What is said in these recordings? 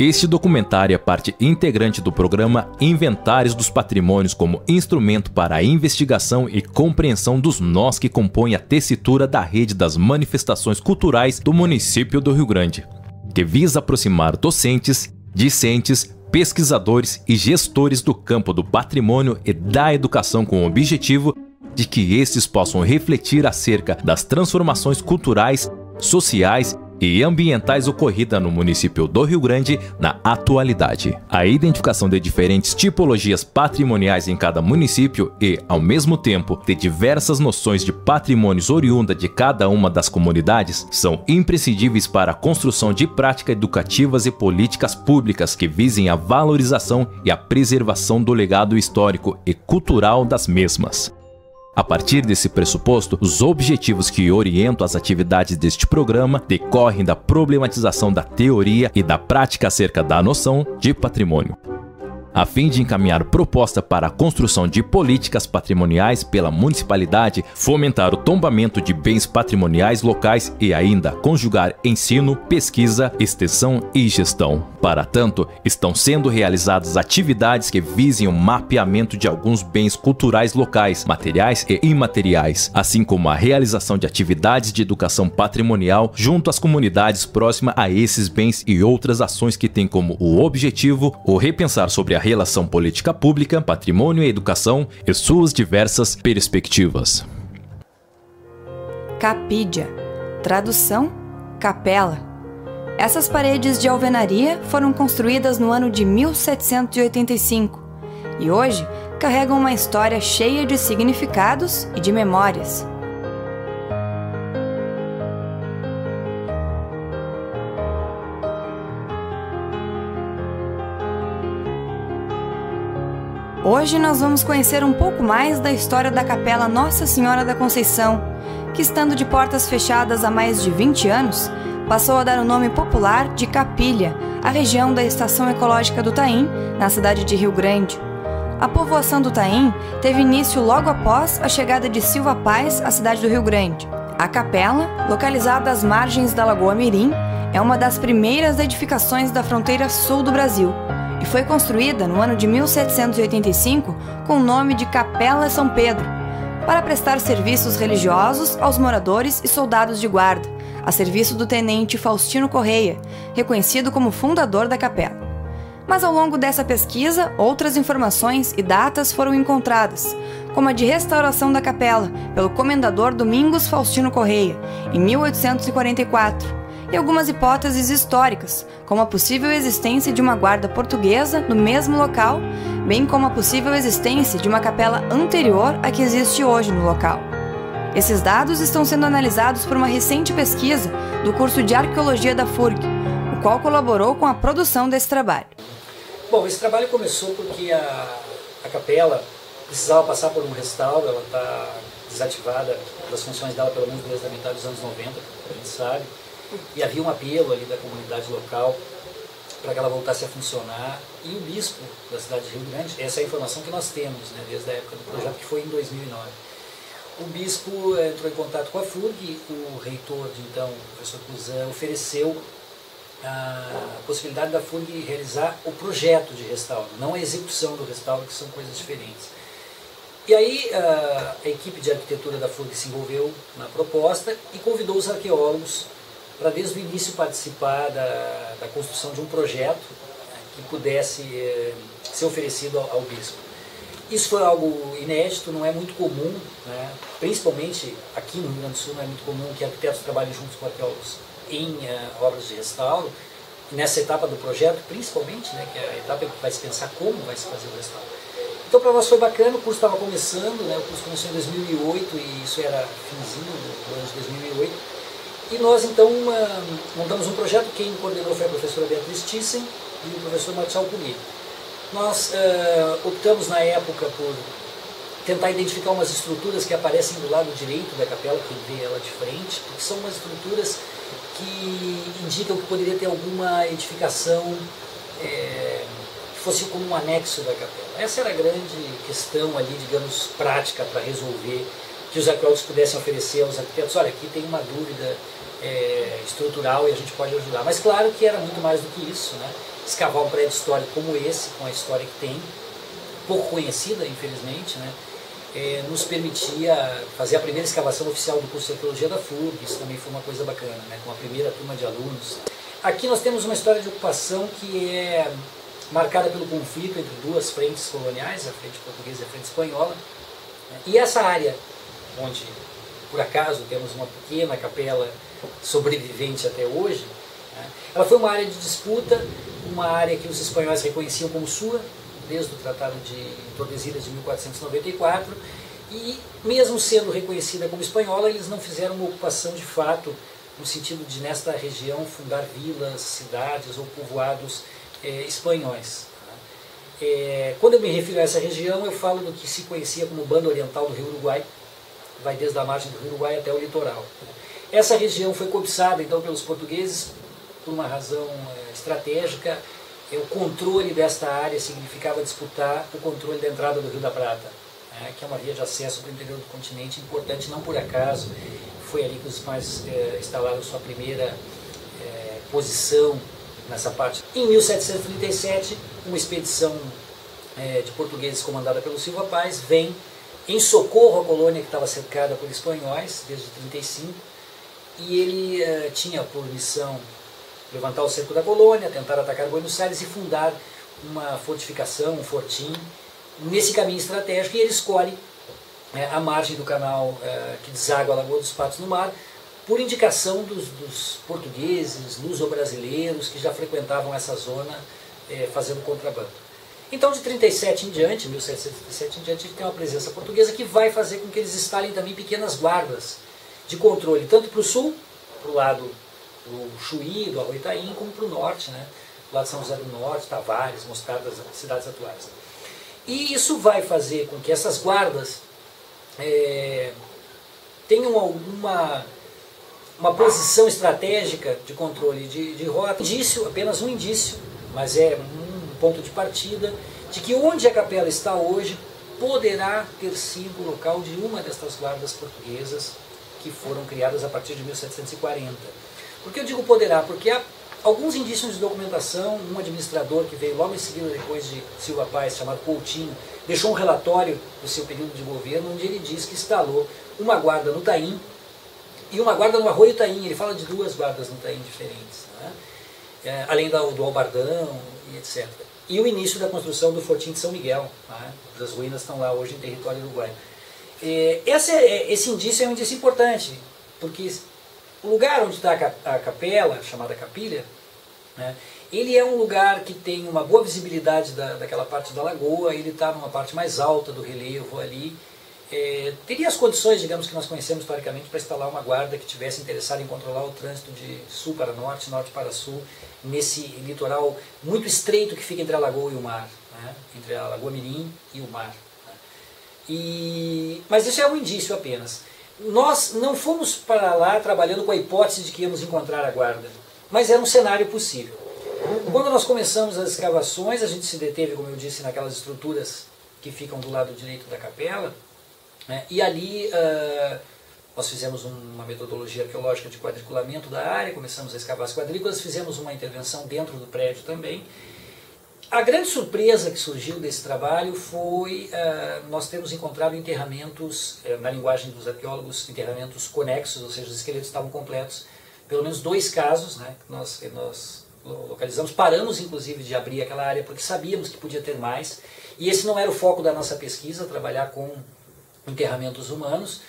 Este documentário é parte integrante do programa Inventários dos Patrimônios como instrumento para a investigação e compreensão dos nós que compõem a tessitura da rede das manifestações culturais do município do Rio Grande, que visa aproximar docentes, discentes, pesquisadores e gestores do campo do patrimônio e da educação com o objetivo de que estes possam refletir acerca das transformações culturais, sociais e ambientais ocorridas no município do Rio Grande na atualidade. A identificação de diferentes tipologias patrimoniais em cada município e, ao mesmo tempo, de diversas noções de patrimônios oriunda de cada uma das comunidades são imprescindíveis para a construção de práticas educativas e políticas públicas que visem a valorização e a preservação do legado histórico e cultural das mesmas. A partir desse pressuposto, os objetivos que orientam as atividades deste programa decorrem da problematização da teoria e da prática acerca da noção de patrimônio, a fim de encaminhar proposta para a construção de políticas patrimoniais pela municipalidade, fomentar o tombamento de bens patrimoniais locais e ainda conjugar ensino, pesquisa, extensão e gestão. Para tanto, estão sendo realizadas atividades que visem o mapeamento de alguns bens culturais locais, materiais e imateriais, assim como a realização de atividades de educação patrimonial junto às comunidades próximas a esses bens e outras ações que têm como o objetivo o repensar sobre a relação política pública, patrimônio e educação e suas diversas perspectivas. Capídia. Tradução: capela. Essas paredes de alvenaria foram construídas no ano de 1785 e hoje carregam uma história cheia de significados e de memórias. Hoje nós vamos conhecer um pouco mais da história da Capela Nossa Senhora da Conceição, que, estando de portas fechadas há mais de 20 anos, passou a dar o nome popular de Capilha, à região da Estação Ecológica do Taim, na cidade de Rio Grande. A povoação do Taim teve início logo após a chegada de Silva Paz à cidade do Rio Grande. A capela, localizada às margens da Lagoa Mirim, é uma das primeiras edificações da fronteira sul do Brasil e foi construída no ano de 1785 com o nome de Capela São Pedro, para prestar serviços religiosos aos moradores e soldados de guarda, a serviço do tenente Faustino Correia, reconhecido como fundador da capela. Mas ao longo dessa pesquisa, outras informações e datas foram encontradas, como a de restauração da capela pelo comendador Domingos Faustino Correia, em 1844, e algumas hipóteses históricas, como a possível existência de uma guarda portuguesa no mesmo local, bem como a possível existência de uma capela anterior à que existe hoje no local. Esses dados estão sendo analisados por uma recente pesquisa do curso de Arqueologia da FURG, o qual colaborou com a produção desse trabalho. Bom, esse trabalho começou porque a capela precisava passar por um restauro, ela está desativada das funções dela pelo menos desde a metade dos anos 90, a gente sabe. E havia um apelo ali da comunidade local para que ela voltasse a funcionar. E o bispo da cidade de Rio Grande, essa é a informação que nós temos, né, desde a época do projeto, que foi em 2009. O bispo entrou em contato com a FURG, o reitor de então, o professor Cuzan, ofereceu a possibilidade da FURG realizar o projeto de restauro, não a execução do restauro, que são coisas diferentes. E aí a equipe de arquitetura da FURG se envolveu na proposta e convidou os arqueólogos para desde o início participar da construção de um projeto que pudesse ser oferecido ao bispo. Isso foi algo inédito, não é muito comum, né? Principalmente aqui no Rio Grande do Sul não é muito comum que arquitetos trabalhem juntos com arqueólogos em obras de restauro, e nessa etapa do projeto principalmente, né, que é a etapa que vai se pensar como vai se fazer o restauro. Então para nós foi bacana, o curso estava começando, né? O curso começou em 2008 e isso era finzinho do ano de 2008. E nós então montamos um projeto, quem coordenou foi a professora Beatriz Thyssen e o professor Marcial Pugliese. Nós optamos na época por tentar identificar umas estruturas que aparecem do lado direito da capela, quem vê ela de frente, porque são umas estruturas que indicam que poderia ter alguma edificação que fosse como um anexo da capela. Essa era a grande questão ali, digamos, prática para resolver, que os arqueólogos pudessem oferecer aos arquitetos: olha, aqui tem uma dúvida estrutural e a gente pode ajudar. Mas claro que era muito mais do que isso, né? Escavar um prédio histórico como esse, com a história que tem, pouco conhecida, infelizmente, né? Nos permitia fazer a primeira escavação oficial do curso de arqueologia da FURG. Isso também foi uma coisa bacana, né? Com a primeira turma de alunos. Aqui nós temos uma história de ocupação que é marcada pelo conflito entre duas frentes coloniais, a frente portuguesa e a frente espanhola. E essa área, onde por acaso temos uma pequena capela sobrevivente até hoje, né? Ela foi uma área de disputa, uma área que os espanhóis reconheciam como sua, desde o Tratado de Tordesilhas de 1494, e mesmo sendo reconhecida como espanhola, eles não fizeram uma ocupação de fato, no sentido de nesta região fundar vilas, cidades ou povoados espanhóis. Quando eu me refiro a essa região, eu falo do que se conhecia como banda oriental do Rio Uruguai, vai desde a margem do Rio Uruguai até o litoral. Essa região foi cobiçada então pelos portugueses por uma razão estratégica. O controle desta área significava disputar o controle da entrada do Rio da Prata, que é uma via de acesso para o interior do continente importante, não por acaso. Foi ali que os espanhóis instalaram sua primeira posição nessa parte. Em 1737, uma expedição de portugueses comandada pelo Silva Paz vem em socorro à colônia que estava cercada por espanhóis desde 1935, e ele tinha por missão levantar o cerco da colônia, tentar atacar Buenos Aires e fundar uma fortificação, um fortim, nesse caminho estratégico, e ele escolhe a margem do canal que deságua a Lagoa dos Patos no mar, por indicação dos portugueses, luso-brasileiros, que já frequentavam essa zona fazendo contrabando. Então, de 1737 em diante, a gente tem uma presença portuguesa que vai fazer com que eles instalem também pequenas guardas de controle, tanto para o sul, para o lado do Chuí, do Arroio Itaim, como para o norte, né? Do lado de São José do Norte, Tavares, Mostarda, das cidades atuais. E isso vai fazer com que essas guardas tenham uma posição estratégica de controle de rota. Indício, apenas um indício, mas é um ponto de partida, de que onde a capela está hoje poderá ter sido o local de uma destas guardas portuguesas que foram criadas a partir de 1740. Por que eu digo poderá? Porque há alguns indícios de documentação. Um administrador que veio logo em seguida depois de Silva Paz, chamado Coutinho, deixou um relatório do seu período de governo, onde ele diz que instalou uma guarda no Taim e uma guarda no Arroio Itaim. Ele fala de duas guardas no Taim diferentes, né? Além do Albardão e etc. E o início da construção do Fortim de São Miguel, né? As ruínas estão lá hoje em território uruguaio. Esse indício é um indício importante, porque o lugar onde está a capela, chamada capilha, né, ele é um lugar que tem uma boa visibilidade daquela parte da lagoa, ele está numa parte mais alta do relevo ali. Teria as condições, digamos, que nós conhecemos historicamente para instalar uma guarda que tivesse interessado em controlar o trânsito de sul para norte, norte para sul, nesse litoral muito estreito que fica entre a lagoa e o mar, né, entre a Lagoa Mirim e o mar. Mas isso é um indício apenas. Nós não fomos para lá trabalhando com a hipótese de que íamos encontrar a guarda, mas era um cenário possível. Quando nós começamos as escavações, a gente se deteve, como eu disse, naquelas estruturas que ficam do lado direito da capela, né, e ali nós fizemos uma metodologia arqueológica de quadriculamento da área, começamos a escavar as quadrículas, fizemos uma intervenção dentro do prédio também. A grande surpresa que surgiu desse trabalho foi nós termos encontrado enterramentos, na linguagem dos arqueólogos, enterramentos conexos, ou seja, os esqueletos estavam completos. Pelo menos 2 casos, né, que nós localizamos, paramos inclusive de abrir aquela área porque sabíamos que podia ter mais. E esse não era o foco da nossa pesquisa, trabalhar com enterramentos humanos.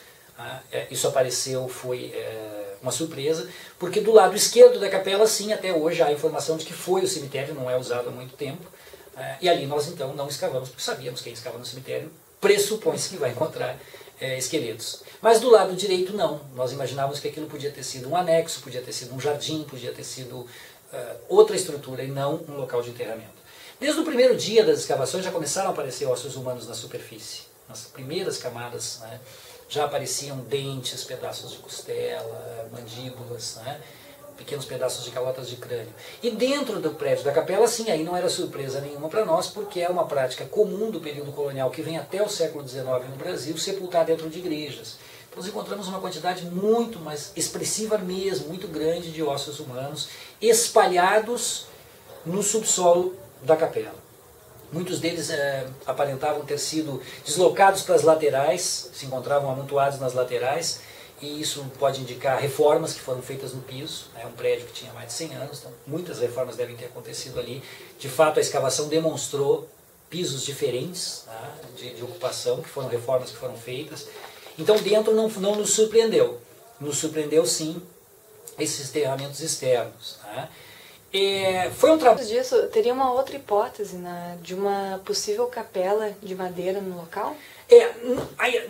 Isso apareceu, foi uma surpresa, porque do lado esquerdo da capela, sim, até hoje há a informação de que foi o cemitério, não é usado há muito tempo, e ali nós então não escavamos, porque sabíamos que quem escava no cemitério pressupõe-se que vai encontrar esqueletos. Mas do lado direito não, nós imaginávamos que aquilo podia ter sido um anexo, podia ter sido um jardim, podia ter sido outra estrutura e não um local de enterramento. Desde o primeiro dia das escavações já começaram a aparecer ossos humanos na superfície, nas primeiras camadas, né? Já apareciam dentes, pedaços de costela, mandíbulas, né? Pequenos pedaços de calotas de crânio. E dentro do prédio da capela, sim, aí não era surpresa nenhuma para nós, porque é uma prática comum do período colonial que vem até o século XIX no Brasil, sepultar dentro de igrejas. nós encontramos uma quantidade muito mais expressiva mesmo, muito grande de ossos humanos espalhados no subsolo da capela. Muitos deles aparentavam ter sido deslocados para as laterais, se encontravam amontoados nas laterais, e isso pode indicar reformas que foram feitas no piso. É um prédio que tinha mais de 100 anos, então muitas reformas devem ter acontecido ali. De fato, a escavação demonstrou pisos diferentes, tá, de ocupação, que foram reformas que foram feitas. Então dentro não nos surpreendeu. Nos surpreendeu sim esses enterramentos externos. Tá? Foi um trabalho disso. Teria uma outra hipótese, né, de uma possível capela de madeira no local?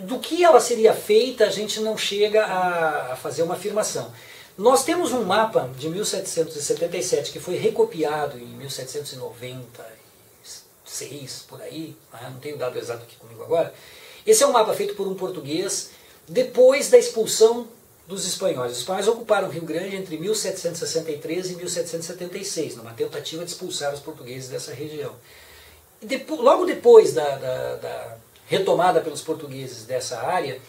Do que ela seria feita, a gente não chega a fazer uma afirmação. Nós temos um mapa de 1777 que foi recopiado em 1796, por aí, né? Não tenho o dado exato aqui comigo agora. Esse é um mapa feito por um português depois da expulsão dos espanhóis. Os espanhóis ocuparam o Rio Grande entre 1763 e 1776, numa tentativa de expulsar os portugueses dessa região. Logo depois da retomada pelos portugueses dessa área,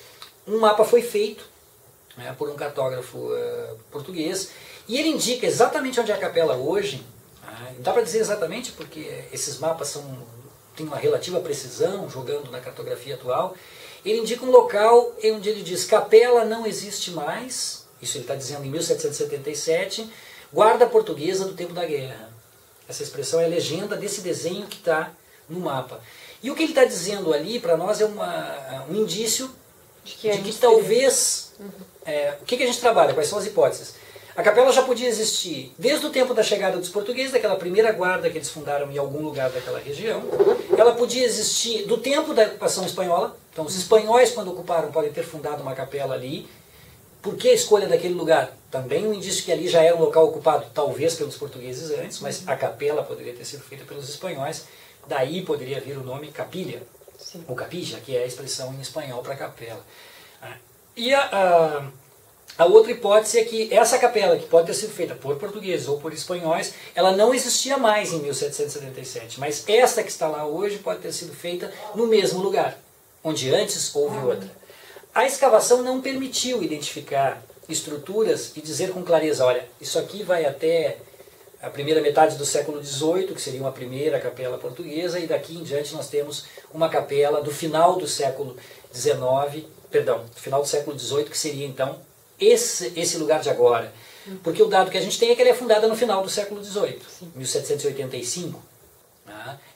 um mapa foi feito, né, por um cartógrafo português, e ele indica exatamente onde é a capela hoje. Não dá para dizer exatamente porque esses mapas têm uma relativa precisão, jogando na cartografia atual. Ele indica um local onde ele diz: capela não existe mais, isso ele está dizendo em 1777, guarda portuguesa do tempo da guerra. Essa expressão é a legenda desse desenho que está no mapa. E o que ele está dizendo ali para nós é um indício de que talvez... o que a gente trabalha? Quais são as hipóteses? A capela já podia existir desde o tempo da chegada dos portugueses, daquela primeira guarda que eles fundaram em algum lugar daquela região. Ela podia existir do tempo da ocupação espanhola. Então os espanhóis, quando ocuparam, podem ter fundado uma capela ali. Por que a escolha daquele lugar? Também um indício que ali já era um local ocupado, talvez pelos portugueses antes, mas a capela poderia ter sido feita pelos espanhóis. Daí poderia vir o nome capilha, ou capilla, que é a expressão em espanhol para capela. E a outra hipótese é que essa capela, que pode ter sido feita por portugueses ou por espanhóis, ela não existia mais em 1777, mas esta que está lá hoje pode ter sido feita no mesmo lugar, onde antes houve outra. A escavação não permitiu identificar estruturas e dizer com clareza: olha, isso aqui vai até a primeira metade do século XVIII, que seria uma primeira capela portuguesa, e daqui em diante nós temos uma capela do final do século XIX, do final do século XVIII, que seria então esse lugar de agora. Porque o dado que a gente tem é que ela é fundada no final do século XVIII, 1785.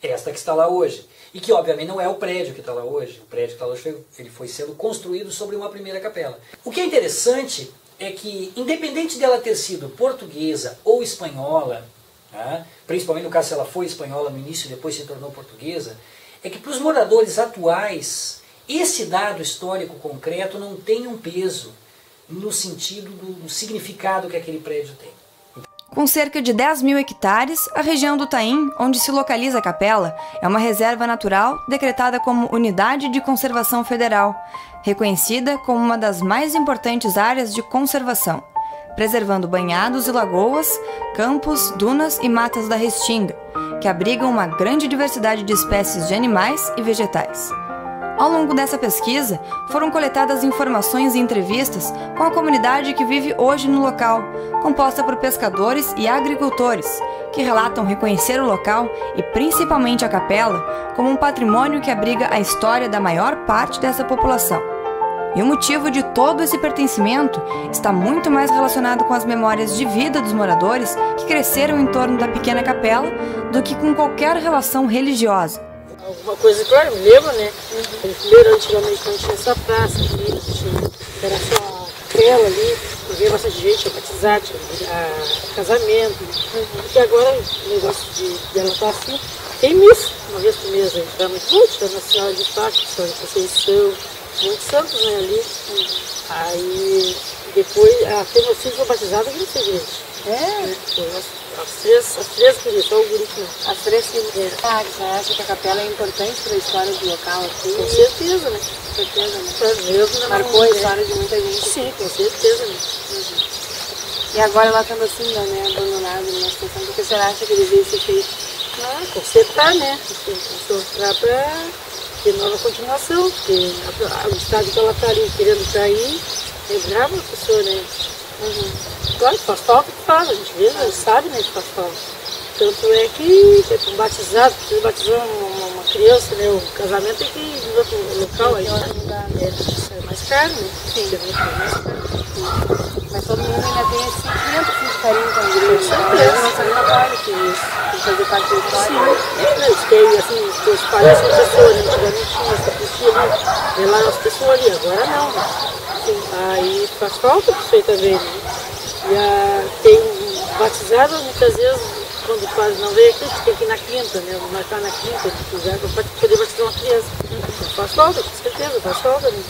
Esta que está lá hoje. E que obviamente não é o prédio que está lá hoje. O prédio que está lá hoje ele foi sendo construído sobre uma primeira capela. O que é interessante é que, independente dela ter sido portuguesa ou espanhola, principalmente no caso se ela foi espanhola no início e depois se tornou portuguesa, é que para os moradores atuais, esse dado histórico concreto não tem um peso no sentido do significado que aquele prédio tem. Com cerca de 10.000 hectares, a região do Taim, onde se localiza a capela, é uma reserva natural decretada como Unidade de Conservação Federal, reconhecida como uma das mais importantes áreas de conservação, preservando banhados e lagoas, campos, dunas e matas da Restinga, que abrigam uma grande diversidade de espécies de animais e vegetais. Ao longo dessa pesquisa, foram coletadas informações e entrevistas com a comunidade que vive hoje no local, composta por pescadores e agricultores, que relatam reconhecer o local e principalmente a capela como um patrimônio que abriga a história da maior parte dessa população. E o motivo de todo esse pertencimento está muito mais relacionado com as memórias de vida dos moradores que cresceram em torno da pequena capela do que com qualquer relação religiosa. Alguma coisa, claro, me lembro, né? Primeiro, antigamente, não tinha essa praça aqui, era só a capela ali, havia bastante gente a batizar, a casamento. Porque agora, o negócio de ela estar assim, tem missa, uma vez por mês, está muito bom, está Nossa Senhora de Fátima, Senhora de Conceição, muitos santos, né, ali. Aí, depois, até meus filhos foram batizados aqui nessa igreja. As três queridas, só o grupo não. As três queridas. Você acha que a capela é importante para a história do local aqui? Com certeza, né? Com certeza, né? Marcou a história de muita gente. Sim, com certeza, né? E agora ela estando assim, né, abandonada numa situação, porque você acha que deveria ser feito? Consertar, né? Consertar ter nova continuação, porque o estado que ela está ali querendo estar aí, é brava a pessoa, né? Claro, faz falta que faz, a gente vê, a gente sabe, né, que faz falta. Tanto é que um batizado, precisa batizar uma criança, né? O casamento tem que ir em outro local aí. É mais caro, né? Sim. É mais caro. Mas todo mundo ainda tem esse sentimento assim, de carinho com a igreja. Nossa trabalho que fazer parte da história. Sim, tem assim, os pais são pessoas, né? Antigamente tinha essa piscina, vê lá as pessoas ali, agora não, né? Sim. Aí faz falta isso aí também, né? Tem batizado muitas vezes. Quando quase não veio aqui, tem que ir na quinta, né? Marcar na quinta, se quiser, para poder batizar uma criança. Faz falta, com certeza, faz falta. Né?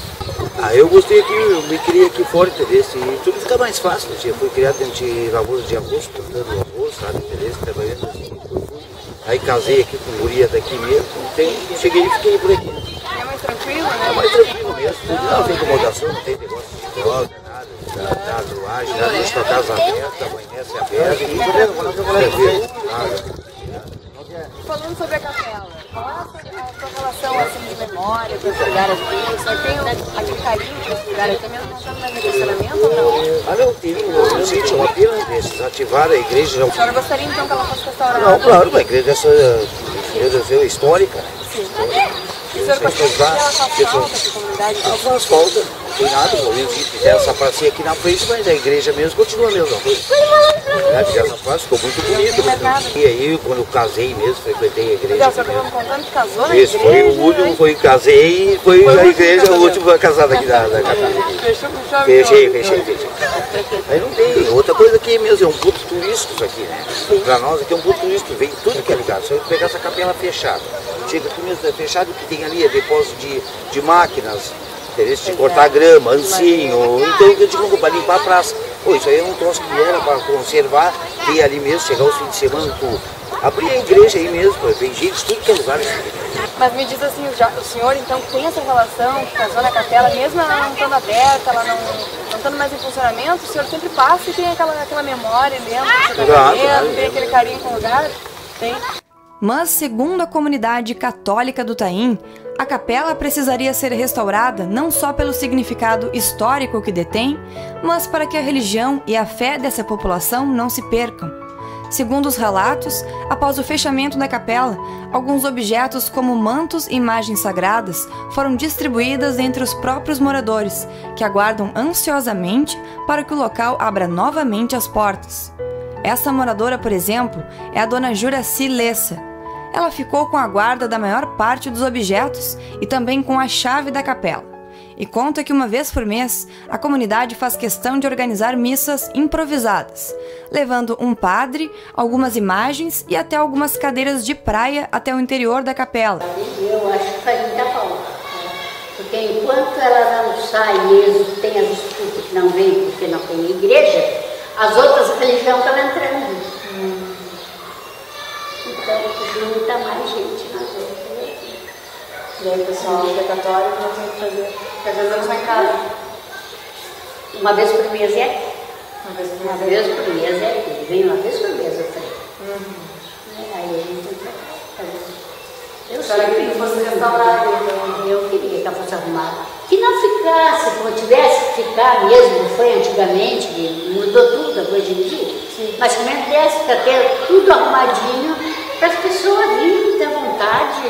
Eu gostei aqui, eu me criei aqui fora, entendeu? E tudo fica mais fácil, né? Fui criado dentro de lavoura de arroz, plantando arroz, sabe, entendeu? Trabalhando assim. Aí casei aqui com guria daqui mesmo, cheguei e fiquei por aqui. É mais tranquilo, né? É mais tranquilo mesmo, tudo não tem incomodação, não tem negócio de droga, nada, tatuagem, nada, deixa tua casa aberta, amanhece aberta, Falando sobre a capela, qual é a sua relação assim, de memória com esse lugar aqui? O senhor tem aquele carinho com esse lugar aqui, mesmo não estando mais em funcionamento ou não? Não, tem gente, uma pena desses, ativaram a igreja. A senhora gostaria então que ela fosse restaurada? Não, claro, a igreja é histórica. Sim. O senhor gostaria que ela faz falta para a comunidade? Não faz falta, não tem nada, pelo menos fizeram essa pracinha aqui na frente, mas a igreja mesmo continua a mesma coisa. Fizeram essa praça, ficou muito bonito. E aí, quando eu casei mesmo, frequentei a igreja. O senhor estava me contando que casou na igreja? Isso, foi o último, casei e foi a igreja, o último casado aqui da casa. Fechou com chave. Fechei. Aí não tem, outra coisa aqui mesmo, é um ponto turístico isso aqui, né? Pra nós aqui é um ponto turístico, vem tudo que é ligado, só pegar essa capela fechada. Chega aqui mesmo, é fechado, o que tem ali é depósito de máquinas, de cortar grama, ancinho, então eu digo para limpar a praça. Pô, isso aí é um troço que era para conservar, tem ali mesmo, chegar os fins de semana, abrir a igreja aí mesmo, vem gente de tudo que é lugar. Mas me diz assim, o senhor então tem essa relação, que casou na capela, mesmo ela não estando aberta, ela não estando mais em funcionamento, o senhor sempre passa e tem aquela memória mesmo, tem aquele carinho com o lugar? Tem. Mas, segundo a comunidade católica do Taim, a capela precisaria ser restaurada não só pelo significado histórico que detém, mas para que a religião e a fé dessa população não se percam. Segundo os relatos, após o fechamento da capela, alguns objetos como mantos e imagens sagradas foram distribuídas entre os próprios moradores, que aguardam ansiosamente para que o local abra novamente as portas. Essa moradora, por exemplo, é a dona Juraci Lessa. Ela ficou com a guarda da maior parte dos objetos e também com a chave da capela. E conta que uma vez por mês, a comunidade faz questão de organizar missas improvisadas, levando um padre, algumas imagens e até algumas cadeiras de praia até o interior da capela. Eu acho que faz muita falta, porque enquanto ela não sai mesmo, tem as disputas que não vêm porque não tem igreja, as outras religiões estão entrando. Então, junta mais gente nas outras. E aí o pessoal que é católico não tem que fazer, porque às vezes eles vão em casa. Uma vez por mês é aqui. Uma vez por mês é aqui. Vem uma vez por mês, eu falei. Aí a gente tem que fazer. Eu queria que fosse restaurada, então. Eu queria que ela fosse arrumada. Que não ficasse, como tivesse que ficar mesmo, foi antigamente, mudou tudo hoje em dia. Sim. Mas como é que desse para ter tudo arrumadinho, para as pessoas virem, ter vontade.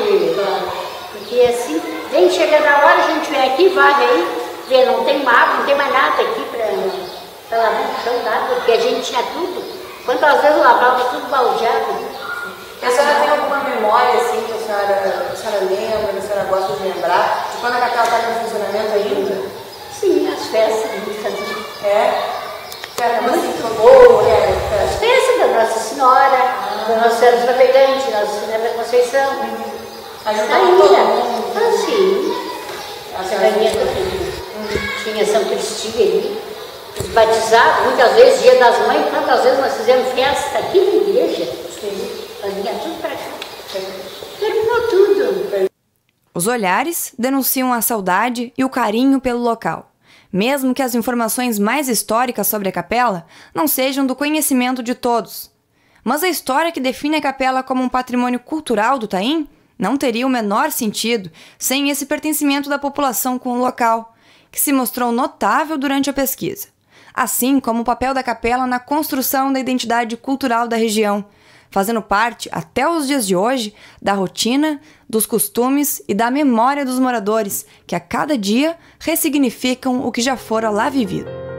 Porque assim, vem chegando a hora, a gente vem aqui, vai aí, vê, não tem água, não tem mais nada aqui para lavar o chão, nada, porque a gente tinha tudo. Quantas vezes lavava tudo baldeado. A senhora tem alguma memória assim que a senhora lembra, que a senhora gosta de lembrar, de quando a capela estava em funcionamento ainda? Sim, as festas que a gente fazia. É? Festa assim que foi boa, As festas da Nossa Senhora, da Nossa Senhora dos Navegantes, Nossa Senhora da Conceição. Assim, a Senhorinha tinha São Cristina ali, os batizados, muitas vezes, Dia das Mães, quantas vezes nós fizemos festa aqui na igreja. Vinha tudo para cá. Terminou tudo. Os olhares denunciam a saudade e o carinho pelo local, mesmo que as informações mais históricas sobre a capela não sejam do conhecimento de todos. Mas a história que define a capela como um patrimônio cultural do Taim não teria o menor sentido sem esse pertencimento da população com o local, que se mostrou notável durante a pesquisa, assim como o papel da capela na construção da identidade cultural da região, fazendo parte, até os dias de hoje, da rotina, dos costumes e da memória dos moradores, que a cada dia ressignificam o que já fora lá vivido.